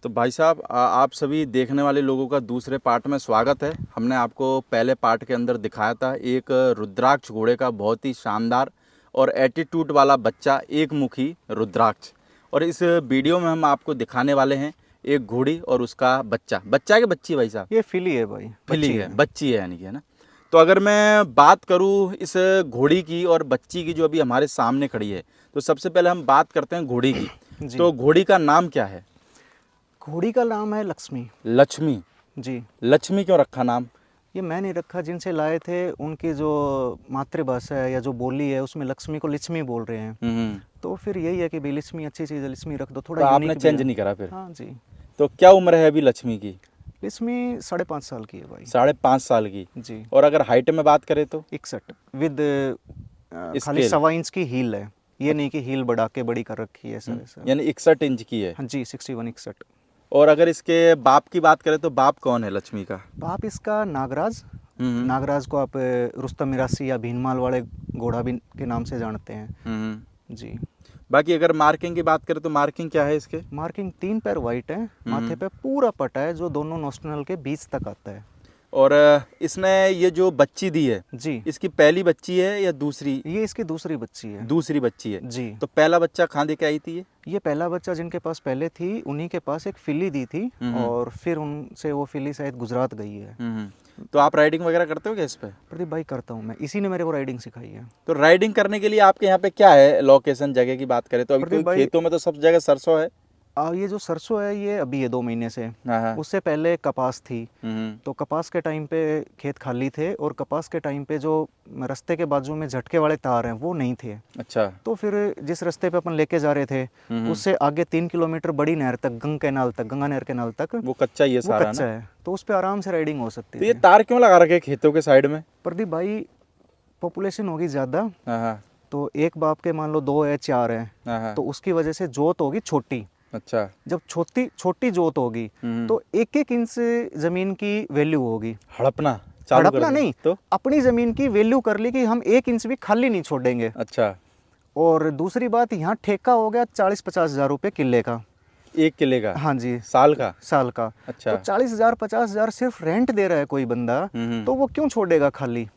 तो भाई साहब आप सभी देखने वाले लोगों का दूसरे पार्ट में स्वागत है। हमने आपको पहले पार्ट के अंदर दिखाया था एक रुद्राक्ष घोड़े का बहुत ही शानदार और एटीट्यूड वाला बच्चा, एक मुखी रुद्राक्ष। और इस वीडियो में हम आपको दिखाने वाले हैं एक घोड़ी और उसका बच्चा। बच्चा है कि बच्ची भाई साहब? ये फिली है भाई, फिली है, बच्ची है यानी कि, है ना। तो अगर मैं बात करूँ इस घोड़ी की और बच्ची की जो अभी हमारे सामने खड़ी है, तो सबसे पहले हम बात करते हैं घोड़ी की। जी। तो घोड़ी का नाम क्या है? घोड़ी का नाम है लक्ष्मी। लक्ष्मी। जी। लक्ष्मी क्यों रखा नाम? ये मैं नहीं रखा, जिनसे लाए थे उनकी जो मातृभाषा है या जो बोली है उसमें लक्ष्मी को लिच्छमी बोल रहे हैं। तो फिर यही है कि भाई लिच्छमी अच्छी चीज़ है, लिच्छमी रख दो, तो थोड़ा आपने यूनिक भी चेंज है। नहीं करा फिर? हाँ जी। तो क्या उम्र है अभी लक्ष्मी की? लिच्छमी 5.5 साल की है भाई। 5.5 साल की। जी। और अगर हाइट में बात करें तो? 61 विद खाली स्केल 1.25 इंच की हील है, ये नहीं कि हील बढ़ा के बड़ी कर रखी है ऐसा वैसा। यानी 61 इंच की है। हाँ जी, 61। और अगर इसके बाप की बात करें तो बाप कौन है लक्ष्मी का? बाप इसका नागराज। हम्म नागराज को आप रुस्तम मिरासी या भीनमाल वाले घोड़ा भी के नाम से जानते हैं। जी। बाकी अगर मार्किंग की बात करें तो मार्किंग क्या है इसके? मार्किंग 3 पैर वाइट है, माथे पे पूरा पटा है जो दोनों नोस्ट्रल के बीच तक आता है। और इसने ये जो बच्ची दी है, जी। इसकी पहली बच्ची है या दूसरी? ये इसकी दूसरी बच्ची है। दूसरी बच्ची है। जी। तो पहला बच्चा कहाँ दे के आई थी ये पहला बच्चा जिनके पास पहले थी उन्हीं के पास एक फिली दी थी, और फिर उनसे वो फिली शायद गुजरात गई है। तो आप राइडिंग वगैरह करते हो क्या इस पे? प्रदीप भाई करता हूँ मैं, इसी ने मेरे को राइडिंग सिखाई है। तो राइडिंग करने के लिए आपके यहाँ पे क्या है लोकेशन, जगह की बात करें तो? अभी प्रदीप तो भाई, खेतों में तो सब जगह सरसों है। ये जो सरसों है ये अभी है 2 महीने से। हाँ। उससे पहले कपास थी। हम्म। तो कपास के टाइम पे खेत खाली थे, और कपास के टाइम पे जो रास्ते के बाजू में झटके वाले तार हैं वो नहीं थे। अच्छा। तो फिर जिस रास्ते पे अपन लेके जा रहे थे उससे आगे 3 किलोमीटर बड़ी नहर तक, गंगा नहर कैनाल तक वो कच्चा ही है वो सारा कच्चा ना? है, तो उस पर आराम से राइडिंग हो सकती तो है। ये तार क्यों लगा रखे खेतों के साइड में? प्रदीप भाई, पॉपुलेशन होगी ज़्यादा, हाँ। तो एक बाप के मान लो 2 है 4 है, हाँ। तो उसकी वजह से जोत होगी छोटी। अच्छा। जब छोटी जोत होगी तो 1-1 इंच जमीन की वैल्यू होगी। हड़पना चालू कर हड़पना दिया नहीं, तो अपनी जमीन की वैल्यू कर ली कि हम 1 इंच भी खाली नहीं छोड़ेंगे। अच्छा। और दूसरी बात, यहाँ ठेका हो गया 40-50 हज़ार रुपये किले का। 1 किले का? हाँ जी। साल का? साल का। अच्छा। तो 40,000 50,000 सिर्फ रेंट दे रहा है कोई बंदा, तो वो क्यों छोड़ेगा खाली?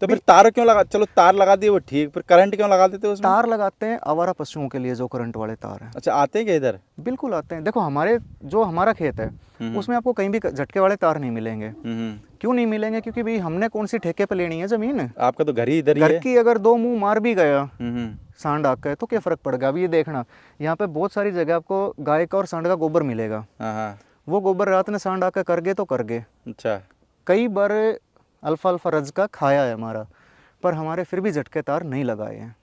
तो फिर तार क्यों लगा? चलो तार लगा दिए वो ठीक, फिर करंट क्यों लगा देते हो उसमें? तार लगाते हैं आवारा पशुओं के लिए, जो करंट वाले तार हैं। अच्छा, आते हैं क्या इधर? बिल्कुल आते हैं। देखो हमारा खेत है उसमें आपको कहीं भी झटके वाले तार नहीं मिलेंगे। क्यों नहीं मिलेंगे? क्योंकि भाई हमने कौन सी ठेके पे लेनी है जमीन? आपका तो घर ही इधर ही घर है। की अगर 2 मुंह मार भी गया सांड आकर तो क्या फर्क पड़ेगा? अभी ये देखना, यहाँ पे बहुत सारी जगह आपको गाय का और सांड का गोबर मिलेगा। हाँ। वो गोबर रात में सांड आकर कर गए तो कर गए। अच्छा। कई बार अल्फा रज का खाया है हमारा, पर हमारे फिर भी झटके तार नहीं लगाए हैं।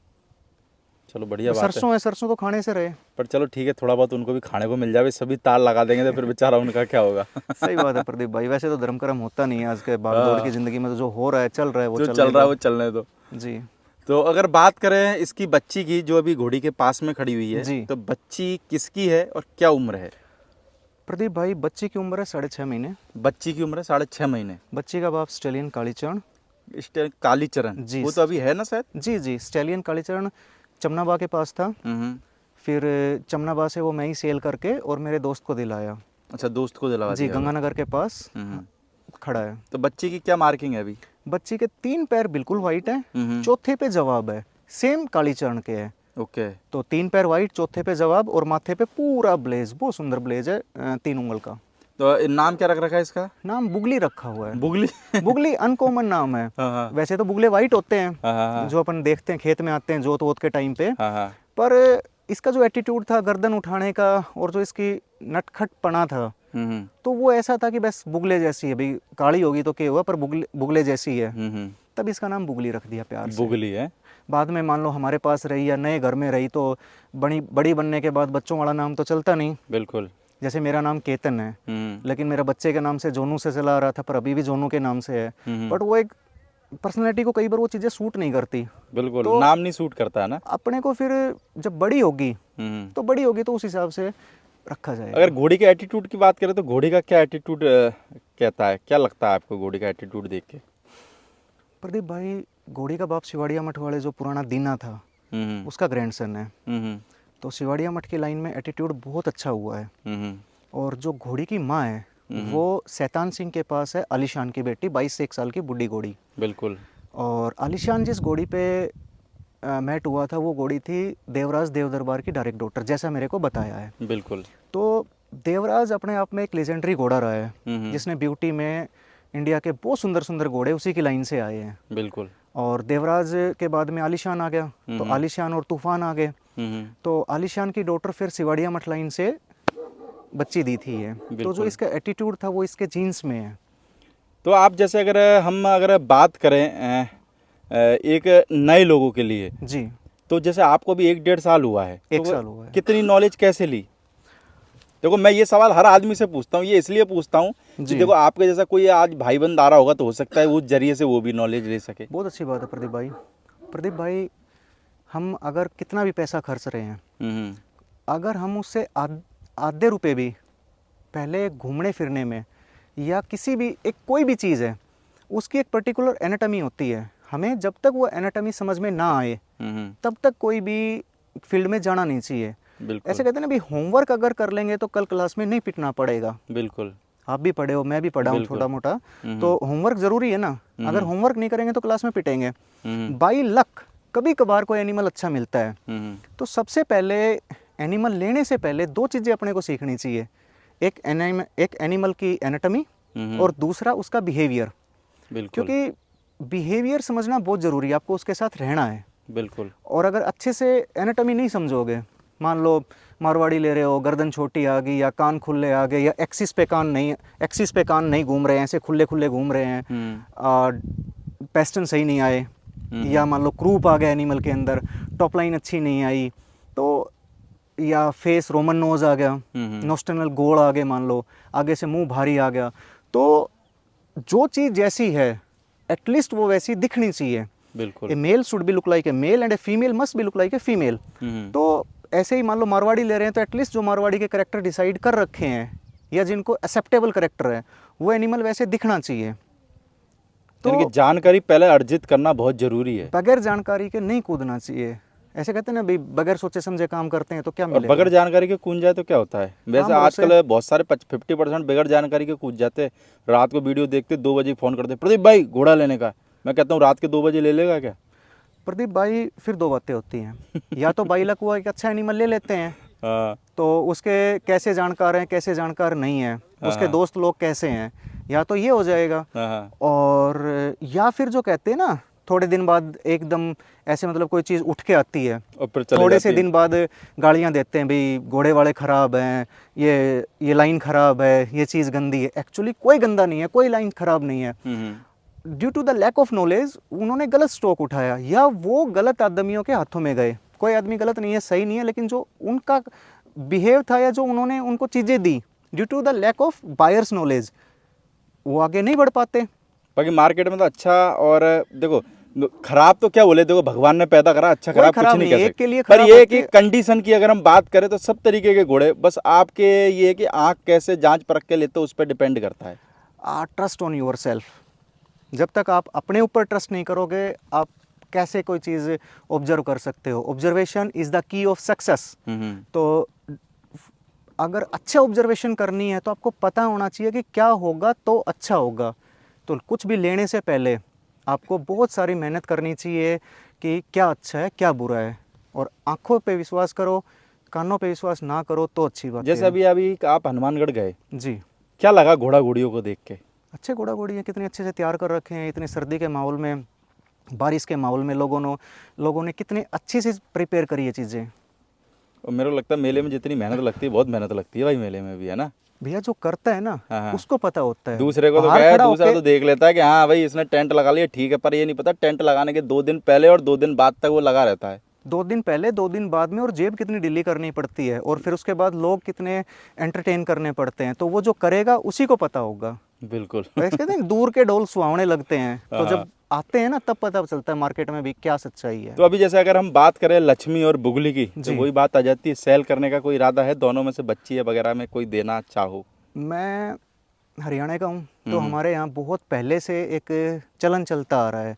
चलो बढ़िया बात है। सरसों है, सरसों तो खाने से रहे। पर चलो ठीक है, थोड़ा बहुत उनको भी खाने को मिल जाए। सभी तार लगा देंगे तो फिर बेचारा उनका क्या होगा? सही बात है प्रदीप भाई, वैसे तो धर्म कर्म होता नहीं है आज के भागदौड़ की जिंदगी में, तो जो हो रहा है चल रहा है वो जो चलने चल रहा है दो। वो चलने दो। जी। तो अगर बात करें इसकी बच्ची की, जो अभी घोड़ी के पास में खड़ी हुई है, जी। तो बच्ची किसकी है और क्या उम्र है? प्रदीप भाई, बच्ची की उम्र है 6.5 महीने। बच्ची की उम्र है 6.5 महीने। बच्ची का बाप स्टेलियन कालीचरण। कालीचरण जी। वो तो अभी है ना शायद? जी, स्टेलियन कालीचरण चमनाबा के पास था। फिर चमनाबा से वो मैं ही सेल करके और मेरे दोस्त को दिलाया। अच्छा, दोस्त को दिलवा जी, दिया? गंगानगर के पास खड़ा है। तो बच्ची की क्या मार्किंग है अभी? बच्ची के 3 पैर बिल्कुल वाइट है, चौथे पे जवाब है, सेम कालीचरण के है। ओके। तो 3 पैर वाइट, चौथे पे जवाब, और माथे पे पूरा ब्लेज, बहुत सुंदर ब्लेज है 3 उंगल का। तो नाम क्या रख रखा है इसका? नाम बुगली रखा हुआ है। बुगली? बुगली अनकॉमन नाम है। हाँ। वैसे तो बुगले वाइट होते हैं, हाँ। जो अपन देखते हैं खेत में आते हैं जोत वोत के टाइम पे। हाँ। पर इसका जो एटीट्यूड था गर्दन उठाने का, और जो इसकी नटखटपना था, तो वो ऐसा था कि बस बुगले जैसी है, भाई काली होगी तो क्या हुआ, पर बुगले जैसी है। तब इसका नाम बुगली रख दिया प्यार से। बुगली है। बाद में मान लो हमारे पास रही या नए घर में रही, तो बड़ी बनने के बाद बच्चों वाला नाम तो चलता नहीं। बिल्कुल। जैसे मेरा नाम केतन है, लेकिन मेरा बच्चे के नाम से जोनू से चला रहा था, पर अभी भी जोनू के नाम से है। बट वो एक पर्सनैलिटी को कई बार वो चीज़ें सूट नहीं करती। बिल्कुल, तो नाम नहीं सूट करता है ना अपने को। फिर जब बड़ी होगी तो उस हिसाब से रखा जाएगा। अगर घोड़ी के एटीट्यूड की बात करें तो घोड़ी का क्या एटीट्यूड कहता है? क्या लगता है आपको घोड़ी का एटीट्यूड देख के? प्रदीप भाई, घोड़ी का बाप शिवाड़िया मठ वाले जो पुराना दीना था उसका ग्रैंडसन है। तो शिवाड़िया मठ की लाइन में एटीट्यूड बहुत अच्छा हुआ है। और जो घोड़ी की माँ है वो शैतान सिंह के पास है आलीशान की बेटी 22 साल की बुढ़ी घोड़ी। बिल्कुल। और आलीशान जिस घोड़ी पे मैट हुआ था वो घोड़ी थी देवराज देव दरबार की डायरेक्ट डॉटर, जैसा मेरे को बताया है। बिल्कुल। तो देवराज अपने आप में एक लेजेंडरी घोड़ा रहा है जिसने ब्यूटी में इंडिया के बहुत सुंदर सुंदर घोड़े उसी की लाइन से आए हैं। बिल्कुल। और देवराज के बाद में आलीशान आ गया, तो आलीशान और तूफान आ गए। तो आलीशान की डॉटर फिर सिवाड़िया मठ लाइन से बच्ची दी थी ये। तो जो इसका एटीट्यूड था वो इसके जीन्स में है। तो आप जैसे अगर बात करें एक नए लोगों के लिए, जी, तो जैसे आपको भी 1-1.5 साल हुआ है, एक तो साल हुआ है। कितनी नॉलेज कैसे ली? देखो मैं ये सवाल हर आदमी से पूछता हूँ, ये इसलिए पूछता हूँ कि जी। देखो आपके जैसा कोई आज भाईबंद आ रहा होगा तो हो सकता है उस जरिए से वो भी नॉलेज ले सके। बहुत अच्छी बात है प्रदीप भाई। प्रदीप भाई, हम अगर कितना भी पैसा खर्च रहे हैं, अगर हम उससे आधे रुपए भी पहले घूमने फिरने में या किसी भी एक कोई भी चीज़ है उसकी एक पर्टिकुलर एनाटॉमी होती है, हमें जब तक वो एनाटॉमी समझ में ना आए तब तक कोई भी फील्ड में जाना नहीं चाहिए। बिल्कुल। ऐसे कहते हैं ना भी, होमवर्क अगर कर लेंगे तो कल क्लास में नहीं पिटना पड़ेगा। बिल्कुल। आप भी पढ़े हो, मैं भी पढ़ा हूँ बिल्कुल। छोटा मोटा, तो होमवर्क ज़रूरी है ना। अगर होमवर्क नहीं करेंगे तो क्लास में पिटेंगे। बाई लक कभी कभार कोई एनिमल अच्छा मिलता है। तो सबसे पहले एनिमल लेने से पहले दो चीज़ें अपने को सीखनी चाहिए, एक एनिमल की एनाटॉमी और दूसरा उसका बिहेवियर। बिल्कुल। क्योंकि बिहेवियर समझना बहुत ज़रूरी है, आपको उसके साथ रहना है। बिल्कुल। और अगर अच्छे से एनाटॉमी नहीं समझोगे, मान लो मारवाड़ी ले रहे हो, गर्दन छोटी आ गई या कान खुले आ गए या एक्सिस पे कान नहीं घूम रहे हैं, ऐसे खुले खुले घूम रहे हैं, पेस्टन सही नहीं आए, या मान लो क्रूप आ गया एनिमल के अंदर, टॉप लाइन अच्छी नहीं आई, तो या फेस रोमन नोज आ गया, नोस्टर्नल गोल आ गए, मान लो आगे से मुंह भारी आ गया, तो जो चीज़ जैसी है एटलीस्ट वो वैसी दिखनी चाहिए। बिल्कुल। A male should be look like a male and a female must be look like a female. तो ऐसे ही मान लो मारवाड़ी ले रहे हैं तो एटलीस्ट जो मारवाड़ी के करेक्टर डिसाइड कर रखे हैं या जिनको एक्सेप्टेबल करेक्टर है वो एनिमल वैसे दिखना चाहिए। तो जानकारी पहले अर्जित करना बहुत जरूरी है, बगैर जानकारी के नहीं कूदना चाहिए। ऐसे कहते हैं ना भाई, बगैर सोचे समझे काम करते हैं तो क्या मिलेगा। बगैर जानकारी के कूद जाए तो क्या होता है? वैसे आजकल बहुत सारे 50% बगैर जानकारी के कूद जाते। रात को वीडियो देखते 2 बजे फ़ोन करते, प्रदीप भाई घोड़ा लेने का। मैं कहता हूँ रात के 2 बजे ले लेगा क्या? प्रदीप भाई, फिर दो बातें होती हैं। या तो बाई लक हुआ एक अच्छा एनिमल ले लेते हैं, तो उसके कैसे जानकार हैं कैसे जानकार नहीं है, उसके दोस्त लोग कैसे हैं, या तो ये हो जाएगा। और या फिर जो कहते हैं ना, थोड़े दिन बाद एकदम ऐसे मतलब कोई चीज़ उठ के आती है, थोड़े से दिन बाद गालियाँ देते हैं, भाई घोड़े वाले ख़राब हैं, ये लाइन ख़राब है, ये चीज़ गंदी है। एक्चुअली कोई गंदा नहीं है, कोई लाइन ख़राब नहीं है। Due to the lack of knowledge उन्होंने गलत स्टॉक उठाया या वो गलत आदमियों के हाथों में गए। कोई आदमी गलत नहीं है, सही नहीं है, लेकिन जो उनका बिहेव था या जो उन्होंने उनको चीज़ें दी, due to the lack of buyers knowledge, वो आगे नहीं बढ़ पाते। बाकी मार्केट में तो अच्छा, और देखो खराब तो क्या बोले, देखो भगवान ने पैदा करा, अच्छा खराब कुछ नहीं कह सकते, पर ये कि कंडीशन की अगर हम बात करें तो सब तरीके के घोड़े, बस आपके ये कि आँख कैसे जांच परख के लेते हो उस पर डिपेंड करता है। Trust on your self. जब तक आप अपने ऊपर ट्रस्ट नहीं करोगे, आप कैसे कोई चीज़ ऑब्जर्व कर सकते हो? Observation is the key of success. तो अगर अच्छा ऑब्जर्वेशन करनी है तो आपको पता होना चाहिए कि क्या होगा तो अच्छा होगा। तो कुछ भी लेने से पहले आपको बहुत सारी मेहनत करनी चाहिए कि क्या अच्छा है क्या बुरा है, और आंखों पे विश्वास करो, कानों पे विश्वास ना करो तो अच्छी बात है। जैसे अभी आप हनुमानगढ़ गए जी, क्या लगा घोड़ा घोड़ियों को देख के? अच्छे घोड़ा घोड़ियाँ कितने अच्छे से तैयार कर रखे हैं, इतने सर्दी के माहौल में, बारिश के माहौल में लोगों ने कितने अच्छे से प्रिपेयर करी है चीज़ें। और मेरे को लगता है मेले में जितनी मेहनत लगती है, बहुत मेहनत लगती है भाई मेले में भी, है ना भैया? जो करता है ना उसको पता होता है। दूसरे को तो क्या है, दूसरा तो देख लेता है कि हाँ भाई इसने टेंट लगा लिया, ठीक है, पर ये नहीं पता टेंट लगाने के 2 दिन पहले और 2 दिन बाद तक वो लगा रहता है। 2 दिन पहले 2 दिन बाद में, और जेब कितनी ढीली करनी पड़ती है, और फिर उसके बाद लोग कितने एंटरटेन करने पड़ते हैं, तो वो जो करेगा उसी को पता होगा। बिल्कुल। वैसे कहते हैं दूर के ढोल सुहावने लगते हैं, तो जब आते हैं ना तब पता चलता है मार्केट में भी क्या सच्चाई है। तो अभी जैसे अगर हम बात करें लक्ष्मी और बुगली की, तो वही बात आ जाती है, सेल करने का कोई इरादा है दोनों में से, बच्ची है वगैरह में कोई देना चाहो? मैं हरियाणा का हूँ। तो हमारे यहाँ बहुत पहले से एक चलन चलता आ रहा है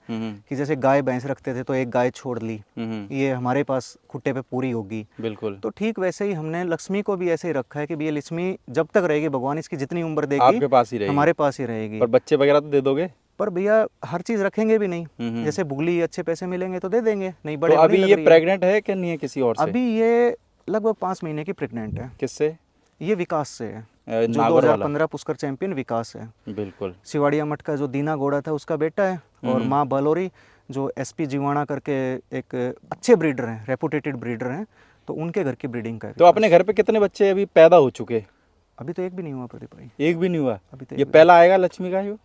कि जैसे गाय भैंस रखते थे तो एक गाय छोड़ ली, ये हमारे पास खुट्टे पे पूरी होगी। बिल्कुल। तो ठीक वैसे ही हमने लक्ष्मी को भी ऐसे ही रखा है कि ये लक्ष्मी जब तक रहेगी, भगवान इसकी जितनी उम्र देगी आपके पास ही रहेगी, हमारे पास ही रहेगी। पर बच्चे वगैरह तो दे दोगे? पर भैया हर चीज़ रखेंगे भी नहीं, जैसे बुगली अच्छे पैसे मिलेंगे तो दे देंगे, नहीं बड़े तो अभी ये प्रेग्नेंट है कि नहीं है किसी और से? अभी ये लगभग 5 महीने की प्रेग्नेंट है। किससे? ये विकास से है, जो नागौर वाला? 2015 पुष्कर चैंपियन विकास है। बिल्कुल। सिवाड़िया मठ का जो दीना घोड़ा था उसका बेटा है, और माँ बलोरी जो एसपी जीवाणा करके एक अच्छे ब्रीडर हैं, रेपुटेटेड ब्रीडर हैं, तो उनके घर की ब्रीडिंग का है। तो अपने घर पे कितने बच्चे अभी पैदा हो चुके? अभी तो एक भी नहीं हुआ प्रदीप भाई, एक भी नहीं हुआ। अभी तो ये पहला आएगा लक्ष्मी का? यो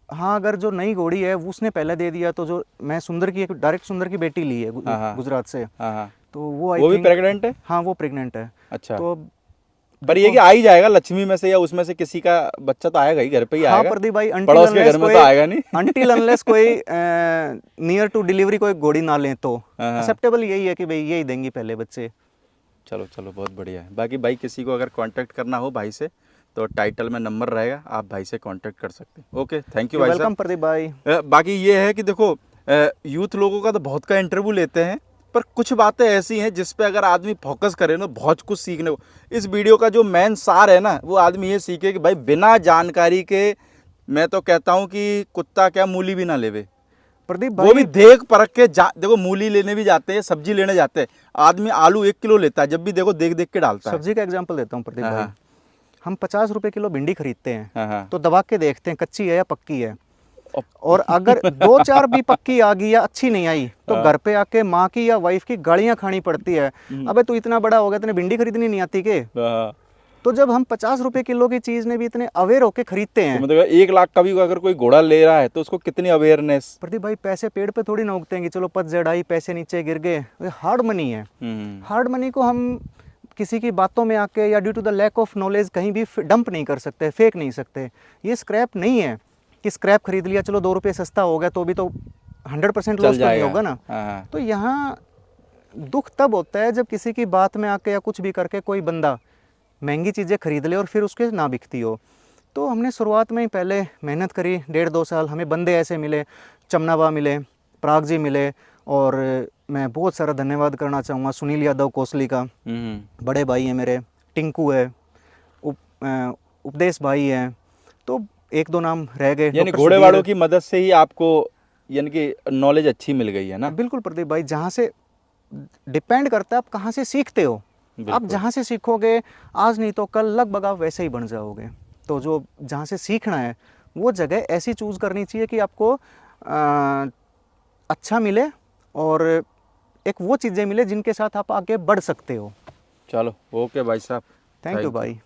हाँ, अगर जो नई घोड़ी है वो उसने पहले दे दिया, तो जो मैं सुंदर की एक डायरेक्ट सुंदर की बेटी ली है गुजरात से, हाँ, तो वो वो भी प्रेग्नेंट है? हाँ, वो प्रेग्नेंट है। अच्छा। तो पर ये कि आ ही जाएगा लक्ष्मी में से या उसमें से किसी का बच्चा तो आएगा ही, घर पे ही हाँ आएगा। प्रदीप भाई, पड़ोस के घर में तो आएगा नहीं। अनटिल अनलेस कोई नियर टू डिलीवरी कोई घोड़ी ना लें तो एक्सेप्टेबल यही है कि भाई यही देंगी पहले बच्चे। चलो चलो, बहुत बढ़िया है। बाकी भाई किसी को अगर कांटेक्ट करना हो भाई से तो टाइटल में नंबर रहेगा, आप भाई से कांटेक्ट कर सकते हैं। ओके, थैंक यू भाई साहब। वेलकम प्रदीप भाई। बाकी ये है कि देखो, यूथ लोगों का तो बहुत का इंटरव्यू लेते हैं, पर कुछ बातें ऐसी हैं जिस पे अगर आदमी फोकस करे ना, बहुत कुछ सीखने को। इस वीडियो का जो मेन सार है ना, वो आदमी ये सीखे कि भाई बिना जानकारी के, मैं तो कहता हूँ कि कुत्ता क्या मूली भी ना लेवे प्रदीप वो भी भाई, देख परख के देखो, मूली लेने भी जाते हैं, सब्जी लेने जाते हैं, आदमी आलू 1 किलो लेता है, जब भी देखो देख देख के डालता है। सब्जी का एग्जांपल देता हूँ प्रदीप हाँ, भाई। हाँ। हम 50 रुपए किलो भिंडी खरीदते हैं, हाँ, तो दबा के देखते हैं कच्ची है या पक्की है, और अगर 2-4 भी पक्की आ गई या अच्छी नहीं आई तो घर पे आके माँ की या वाइफ की गालियां खानी पड़ती है। अबे तू इतना बड़ा हो गया, तेने भिंडी खरीदनी नहीं आती के? हाँ। तो जब हम 50 रुपए किलो की चीज ने भी इतने अवेयर होके खरीदते तो हैं, मतलब 1 लाख का भी अगर कोई घोड़ा ले रहा है तो उसको कितनी अवेयरनेस। प्रदीप भाई पैसे पेड़ पे थोड़ी ना उगते हैं कि चलो पतझड़ आई पैसे नीचे गिर गए। हार्ड मनी है। हार्ड मनी को हम किसी की बातों में आके या due to the lack of knowledge कहीं भी डंप नहीं कर सकते, फेंक नहीं सकते। ये स्क्रैप नहीं है कि स्क्रैप खरीद लिया, चलो 2 रुपये सस्ता हो गया तो भी तो 100% लॉस तो नहीं होगा ना। तो यहाँ दुख तब होता है जब किसी की बात में आके या कुछ भी करके कोई बंदा महंगी चीज़ें खरीद ले और फिर उसके ना बिकती हो। तो हमने शुरुआत में ही पहले मेहनत करी, 1.5-2 साल हमें बंदे ऐसे मिले, चमनाबा मिले, पराग जी मिले, और मैं बहुत सारा धन्यवाद करना चाहूँगा सुनील यादव कोसली का, बड़े भाई हैं मेरे, टिंकू है, उपदेश भाई हैं, तो 1-2 नाम रह गए। यानी घोड़े वालों की मदद से ही आपको यानी कि नॉलेज अच्छी मिल गई है ना? बिल्कुल प्रदीप भाई, जहाँ से डिपेंड करता है आप कहाँ से सीखते हो। आप जहाँ से सीखोगे आज नहीं तो कल लगभग आप वैसे ही बन जाओगे। तो जो जहाँ से सीखना है वो जगह ऐसी चूज़ करनी चाहिए कि आपको अच्छा मिले और एक वो चीज़ें मिले जिनके साथ आप आगे बढ़ सकते हो। चलो ओके भाई साहब, थैंक यू भाई।